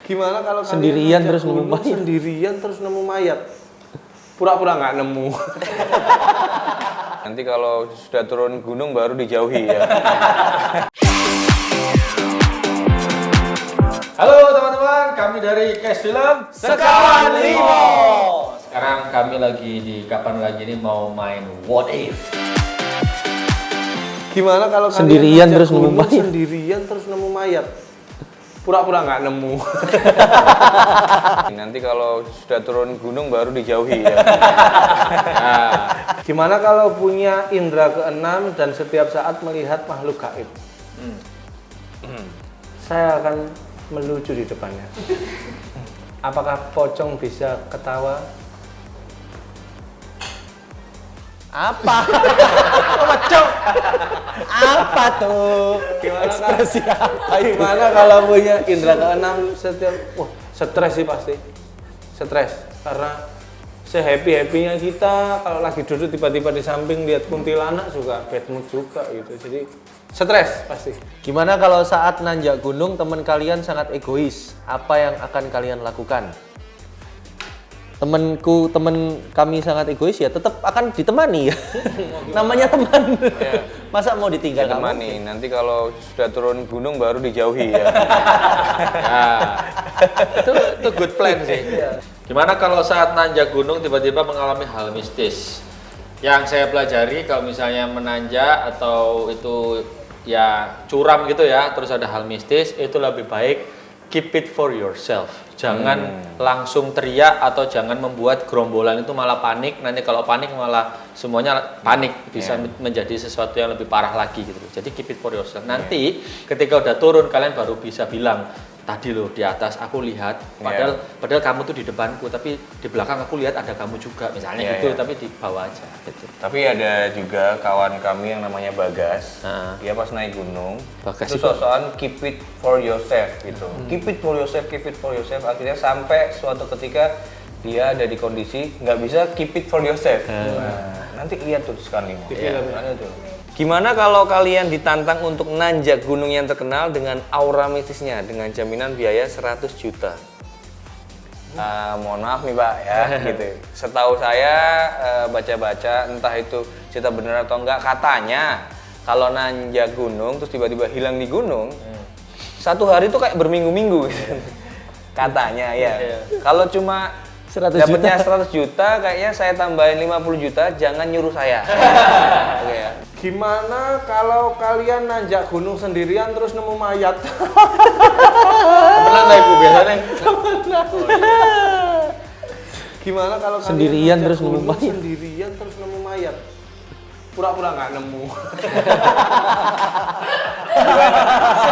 Gimana kalau sendirian terus nemu mayat? Sendirian terus nemu mayat. Pura-pura nggak nemu. Nanti kalau sudah turun gunung baru dijauhi ya. Halo teman-teman, kami dari Cash Film Sekawan Limo. Sekarang kami lagi di kapan lagi ini mau main What If. Gimana kalau Sendirian terus nemu mayat? Sendirian terus nemu mayat. Pura-pura nggak nemu. Nanti kalau sudah turun gunung baru dijauhi ya. Nah, gimana kalau punya indera keenam dan setiap saat melihat makhluk gaib? Saya akan melucu di depannya. Apakah pocong bisa ketawa? Apa? Pocong. Apa tuh? Ekspresi apa? Gimana kalau punya indera keenam setiap stres sih pasti. Stres karena se-happy-happynya kita kalau lagi duduk tiba-tiba di samping lihat kuntilanak juga bad mood juga gitu. Jadi stres pasti. Gimana kalau saat nanjak gunung teman kalian sangat egois? Apa yang akan kalian lakukan? Temen kami sangat egois ya tetap akan ditemani ya. Namanya teman. Ya. Masa mau ditinggal kamu? Ditemani. Nanti kalau sudah turun gunung baru dijauhi ya. Nah, itu good plan sih. Gimana kalau saat nanjak gunung tiba-tiba mengalami hal mistis? Yang saya pelajari kalau misalnya menanjak atau itu ya curam gitu ya, terus ada hal mistis, itu lebih baik keep it for yourself. Jangan langsung teriak atau jangan membuat gerombolan itu malah panik. Nanti kalau panik malah semuanya panik, bisa menjadi sesuatu yang lebih parah lagi gitu. Jadi keep it for yourself. Nanti ketika udah turun kalian baru bisa bilang, tadi loh di atas aku lihat, padahal kamu tuh di depanku, tapi di belakang aku lihat ada kamu juga misalnya gitu, tapi di bawah aja gitu. Tapi ada juga kawan kami yang namanya Bagas. Dia pas naik gunung, Bagas itu sosokan keep it for yourself gitu. Keep it for yourself, keep it for yourself. Akhirnya sampai suatu ketika dia ada di kondisi nggak bisa keep it for yourself. Nah, nanti lihat tuh sekarang Limo. Gimana kalau kalian ditantang untuk nanjak gunung yang terkenal dengan aura mistisnya dengan jaminan biaya 100 juta? Mohon maaf nih Pak ya, gitu. Setahu saya baca-baca entah itu cerita benar atau enggak, katanya kalau nanjak gunung terus tiba-tiba hilang di gunung, satu hari itu kayak berminggu-minggu. Katanya ya. Kalau cuma 100 dapatnya 100 juta, kayaknya saya tambahin 50 juta, jangan nyuruh saya. Oke ya. Gimana kalau kalian nanjak gunung sendirian terus nemu mayat? Temenan lah ibu biasanya. Gimana kalau kalian Sendirian nanjak terus nemu gunung mayat? Sendirian terus nemu mayat. Pura-pura nggak nemu.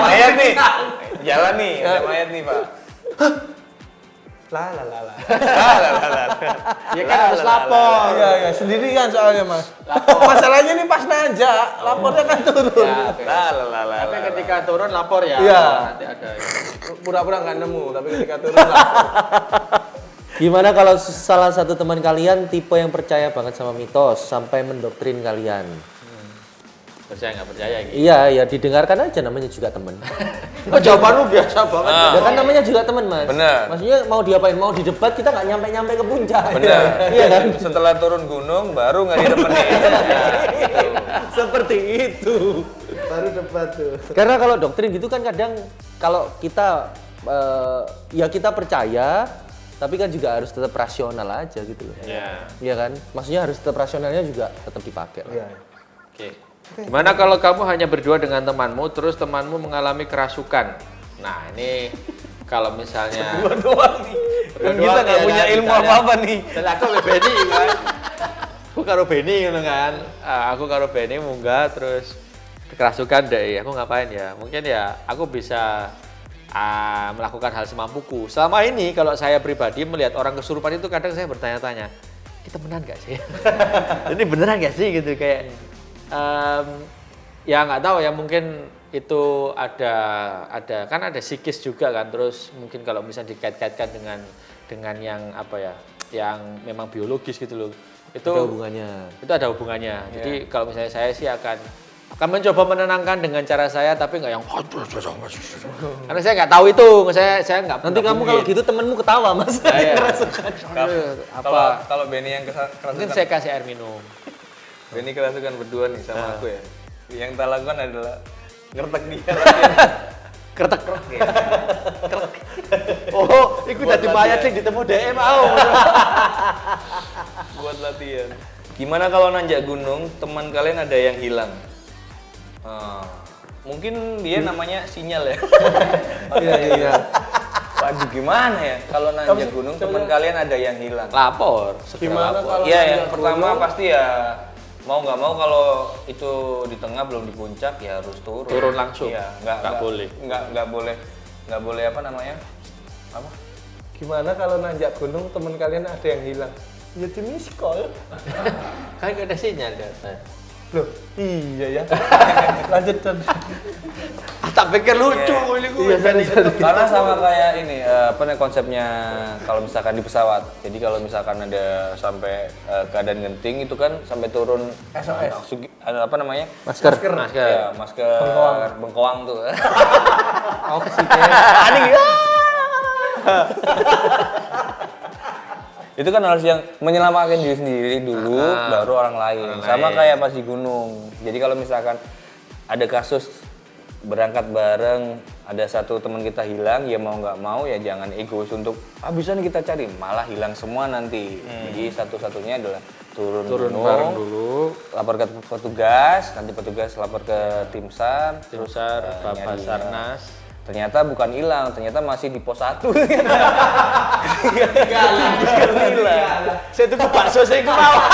Mayat nih, jalan nih, ada mayat nih Pak. Lah. Ya kan harus lapor. Iya, sendirian soalnya Mas. Masalahnya nih pas nanjak, lapornya kan turun. Ya, tapi ketika turun lapor ya. Iya. Nanti ada. Pura-pura nggak nemu, tapi ketika turun lapor. Gimana kalau salah satu teman kalian tipe yang percaya banget sama mitos sampai mendoktrin kalian? Percaya nggak percaya gitu. Iya, ya didengarkan aja, namanya juga teman. Kok jawaban lu biasa banget. Ya kan namanya juga teman, Mas. Bener. Maksudnya mau diapain? Mau di debat kita nggak nyampe-nyampe ke puncak. Bener. Iya kan? Setelah turun gunung baru nggak ditemenin. Seperti itu. Baru debat tuh. Karena kalau doktrin gitu kan kadang kalau kita ya kita percaya, tapi kan juga harus tetap rasional aja gitu loh. Iya. Iya kan? Maksudnya harus tetap rasionalnya juga tetap dipakai lah. Iya. Oke. Gimana kalau kamu hanya berdua dengan temanmu, terus temanmu mengalami kerasukan? Nah, ini kalau misalnya Doang nih. Kan kita nggak punya ilmu apa-apa nih. Dan aku ke Benny kan. Aku karo Benny gitu kan. Aku karo Benny munggah terus kerasukan deh. Aku ngapain ya? Mungkin ya aku bisa melakukan hal semampuku. Selama ini kalau saya pribadi melihat orang kesurupan itu kadang saya bertanya-tanya, kita beneran nggak sih? Ini beneran nggak sih gitu kayak ya nggak tahu ya, mungkin itu ada kan ada psikis juga kan, terus mungkin kalau misalnya dikait-kaitkan dengan yang apa ya, yang memang biologis gitu loh, itu Ada hubungannya. Itu ada hubungannya. Jadi kalau misalnya saya sih akan akan mencoba menenangkan dengan cara saya, tapi nggak yang karena saya nggak tahu itu, saya nggak. Nanti kamu kalau gitu temenmu ketawa mas. Kalau Benny yang Mungkin kerasukan, saya kasih air minum. Benny kerasukan berdua nih sama aku ya. Yang kita lakukan adalah ngertek dia. Kretek. Oh, ikut dari mayat sih ditemu DM Buat latihan. Gimana kalau nanjak gunung, teman kalian ada yang hilang? Mungkin dia namanya sinyal ya. Iya. Waduh, gimana ya? Kalau nanjak gunung, teman kalian ada yang hilang. Lapor. Gimana kalau Iya, yang nanjak pertama gunung? pasti ya mau nggak mau kalau itu di tengah belum di puncak ya harus turun. Turun langsung. Iya, Nggak boleh. Nggak boleh apa namanya? Apa? Gimana kalau nanjak gunung teman kalian ada yang hilang? Ya di miss call. Kan nggak ada sinyal data. Loh, iya ya. Lanjut Don. Tak pikir lucu ini gue. Karena sama kayak ini apa nih konsepnya kalau misalkan di pesawat. Jadi kalau misalkan ada sampai keadaan genting itu kan sampai turun SOS. apa namanya? Masker. Ya, masker bengkoang tuh. Oh kesini. Aneh gitu. Itu kan harus yang menyelamatkan diri sendiri dulu, baru orang lain. Sama kayak pas di gunung. Jadi kalau misalkan ada kasus berangkat bareng, ada satu teman kita hilang, ya mau nggak mau ya jangan egois untuk bisa nih kita cari, malah hilang semua nanti. Jadi satu-satunya adalah turun gunung, bareng dulu. lapor ke petugas, nanti petugas lapor ke tim SAR, Tim SAR, Bapak nyari. Sarnas. Ternyata bukan hilang, ternyata masih di pos 1. Saya tuh ke bakso saya ke bawah.